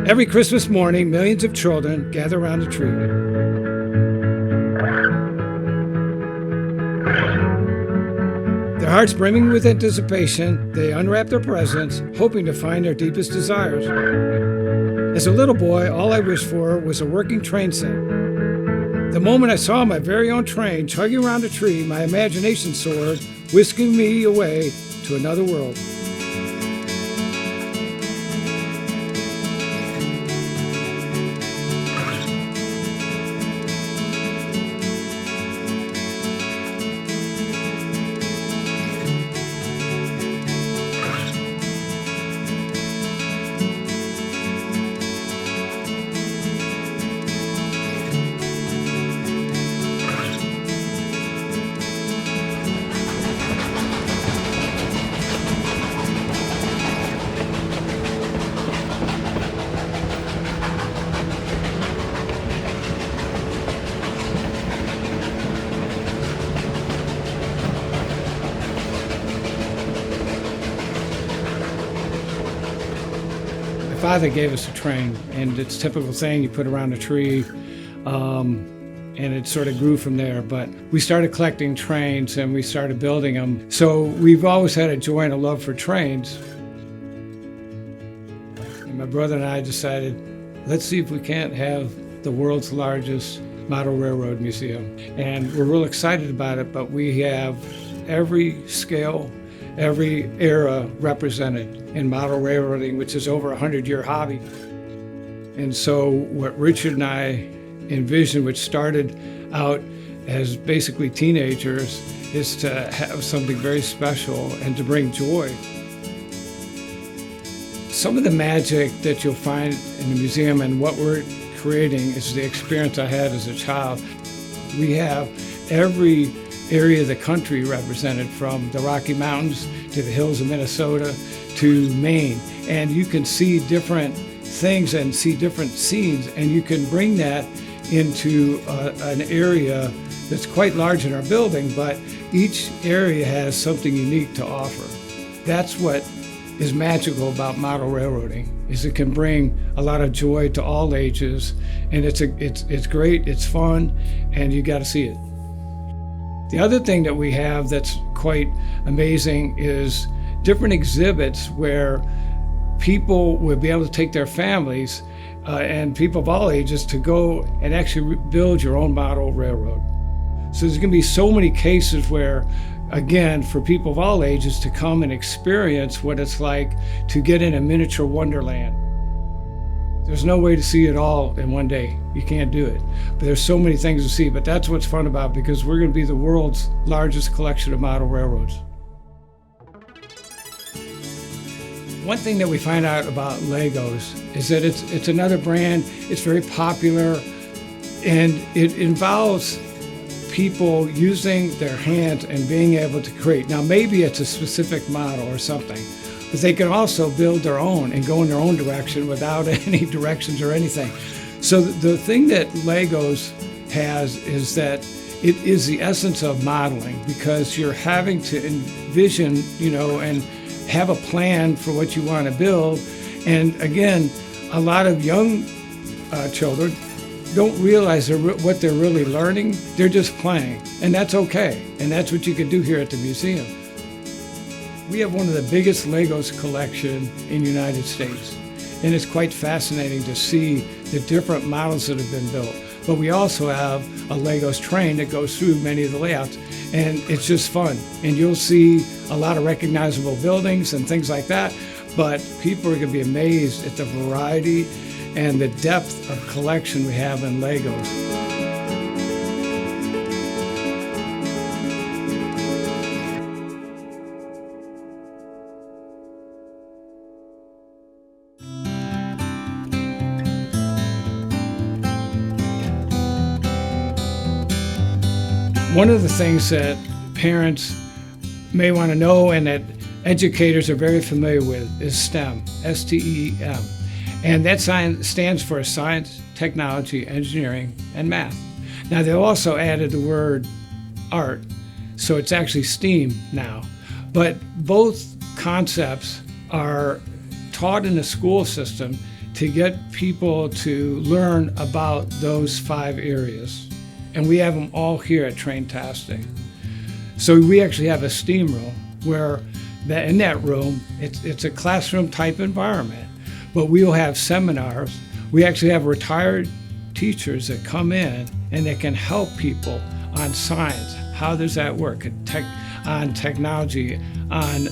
Every Christmas morning, millions of children gather around a tree. Their hearts brimming with anticipation, they unwrap their presents, hoping to find their deepest desires. As a little boy, all I wished for was a working train set. The moment I saw my very own train chugging around a tree, my imagination soared, whisking me away to another world. My father gave us a train, and it's a typical thing you put around a tree, and it sort of grew from there. But we started collecting trains and we started building them. So we've always had a joy and a love for trains. And my brother and I decided, let's see if we can't have the world's largest model railroad museum. And we're real excited about it, but we have every scale, every era represented in model railroading, which is over a 100-year hobby. And so what Richard and I envisioned, which started out as basically teenagers, is to have something very special and to bring joy. Some of the magic that you'll find in the museum and what we're creating is the experience I had as a child. We have every area of the country represented, from the Rocky Mountains to the hills of Minnesota to Maine. And you can see different things and see different scenes, and you can bring that into an area that's quite large in our building, but each area has something unique to offer. That's what is magical about model railroading, is it can bring a lot of joy to all ages, and it's great, it's fun, and you got to see it. The other thing that we have that's quite amazing is different exhibits where people will be able to take their families and people of all ages to go and actually build your own model railroad. So there's going to be so many cases where, again, for people of all ages to come and experience what it's like to get in a miniature wonderland. There's no way to see it all in one day. You can't do it. But there's so many things to see. But that's what's fun about it, because we're going to be the world's largest collection of model railroads. One thing that we find out about Legos is that it's another brand. It's very popular, and it involves people using their hands and being able to create. Now, maybe it's a specific model or something, but they can also build their own and go in their own direction without any directions or anything. So the thing that Legos has is that it is the essence of modeling, because you're having to envision, and have a plan for what you want to build. And again, a lot of young children don't realize what they're really learning. They're just playing, and that's okay. And that's what you can do here at the museum. We have one of the biggest Legos collection in the United States, and it's quite fascinating to see the different models that have been built. But we also have a Legos train that goes through many of the layouts, and it's just fun. And you'll see a lot of recognizable buildings and things like that, but people are going to be amazed at the variety and the depth of collection we have in Legos. One of the things that parents may want to know and that educators are very familiar with is STEM, S-T-E-M. And that stands for Science, Technology, Engineering, and Math. Now, they've also added the word art, so it's actually STEAM now. But both concepts are taught in the school system to get people to learn about those 5 areas. And we have them all here at TrainTastic. So we actually have a STEAM room where in that room, it's a classroom type environment, but we'll have seminars. We actually have retired teachers that come in and that can help people on science. How does that work? On technology, on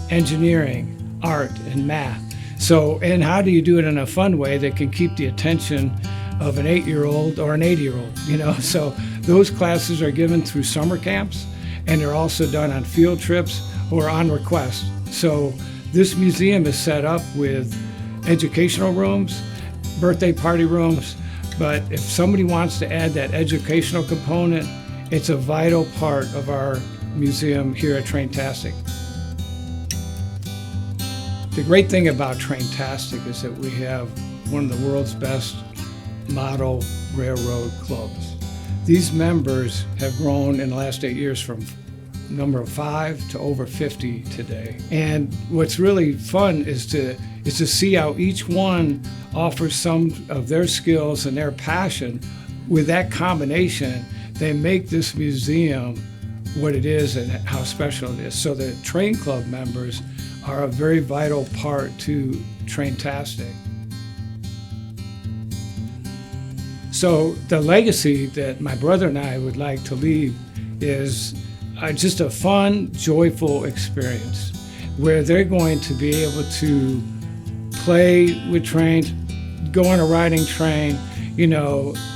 engineering, art, and math. So, and how do you do it in a fun way that can keep the attention of an 8-year-old or an 80-year-old, So those classes are given through summer camps, and they're also done on field trips or on request. So this museum is set up with educational rooms, birthday party rooms, but if somebody wants to add that educational component, it's a vital part of our museum here at TrainTastic. The great thing about TrainTastic is that we have one of the world's best model railroad clubs. These members have grown in the last 8 years from number of 5 to over 50 today. And what's really fun is to see how each one offers some of their skills and their passion. With that combination, they make this museum what it is and how special it is. So the Train Club members are a very vital part to TrainTastic. So the legacy that my brother and I would like to leave is just a fun, joyful experience where they're going to be able to play with trains, go on a riding train,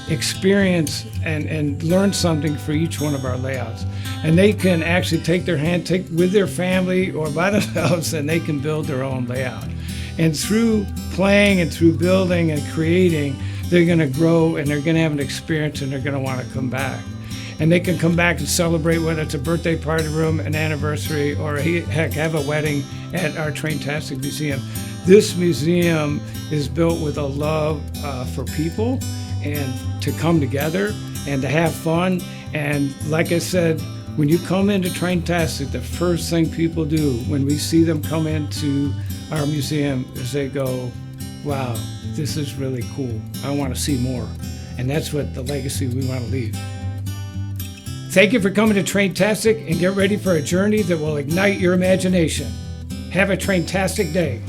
experience and learn something for each one of our layouts. And they can actually take with their family or by themselves, and they can build their own layout. And through playing and through building and creating, they're going to grow and they're going to have an experience and they're going to want to come back. And they can come back and celebrate, whether it's a birthday party room, an anniversary, or heck, have a wedding at our TrainTastic Museum. This museum is built with a love for people and to come together and to have fun. And like I said, when you come into TrainTastic, the first thing people do when we see them come into our museum is they go, wow, this is really cool. I want to see more. And that's what the legacy we want to leave. Thank you for coming to TrainTastic, and get ready for a journey that will ignite your imagination. Have a TrainTastic day.